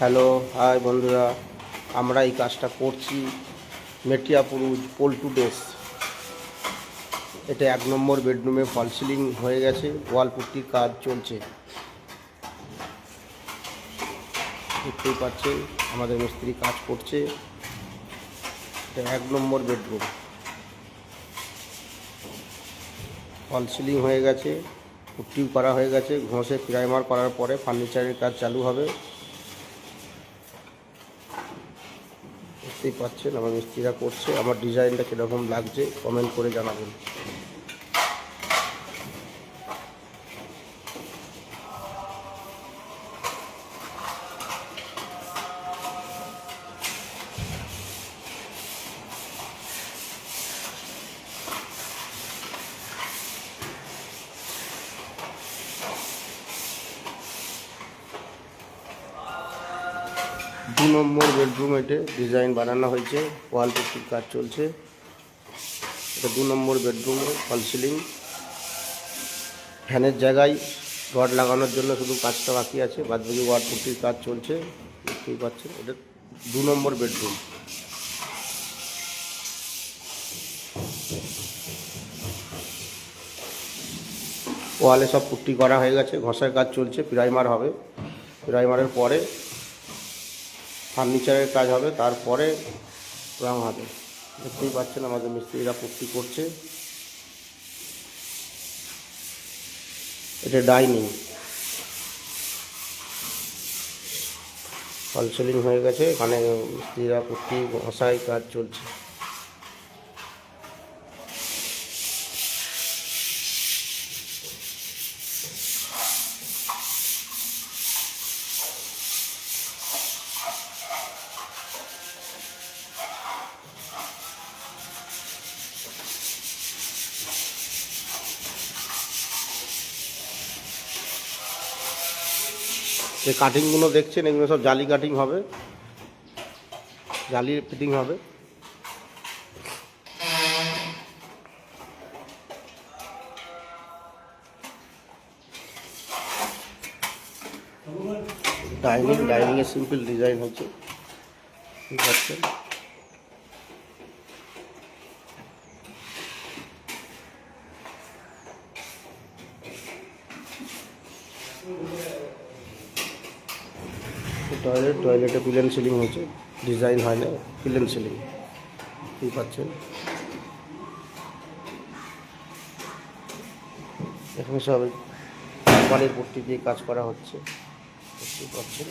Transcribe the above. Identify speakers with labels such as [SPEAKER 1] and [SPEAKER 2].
[SPEAKER 1] Hello, high বন্ধুরা। আমরা এই কাজটা করছি মেটিয়াপুর পল্টু ডেস। এটা 1 নম্বর বেডরুমে ফল সিলিং হয়ে গেছে, ওয়াল পুট্টির কাজ চলছে। দেখতেই পাচ্ছেন আমাদের মিস্ত্রি কাজ করছে। এটা 1 নম্বর বেডরুম, ফল সিলিং হয়ে গেছে, পুট্টিও করা হয়ে গেছে। ঘষে প্রাইমার করার পরে ফার্নিচারের কাজ চালু হবে। দেখতেই পাচ্ছেন আমার মিস্ত্রিরা করছে। আমার ডিজাইনটা কীরকম লাগছে কমেন্ট করে জানাবেন। দু নম্বর বেডরুম, এটা ডিজাইন বানানো হয়েছে, ওয়াল পুট্টির কাজ চলছে। এটা 2 নম্বর বেডরুমে ফল সিলিং। ফ্যানের জায়গায় রড লাগানোর জন্য শুধু কাজটা বাকি আছে, বাদবাকি ওয়াল পুট্টির কাজ চলছে। দেখতেই পাচ্ছেন এটা 2 নম্বর বেডরুম। ওয়ালে সব পুট্টি করা হয়ে গেছে, ঘষার কাজ চলছে, প্রাইমার হবে। প্রাইমারের পরে ফার্নিচারের কাজ হবে, তারপরে রং হবে। দেখতেই পাচ্ছেন আমাদের মিস্ত্রিরা পুট্টি করছে। এটা ডাইনিং, ফল সিলিং হয়ে গেছে, এখানে মিস্ত্রিরা পুট্টি ঘষায় কাজ চলছে। যে কাটিংগুলো দেখছেন এগুলো সব জালি কাটিং হবে, জালি ফিটিং হবে। ডাইনিংয়ের সিম্পল ডিজাইন হচ্ছে, ঠিক আছে। টয়লেটে প্লেন সিলিং হয়েছে, ডিজাইন হয় না, প্লেন সিলিং, ঠিক পাচ্ছেন। এখানে সব পানির পুট্টি দিয়ে কাজ করা হচ্ছে, দেখতে পাচ্ছেন।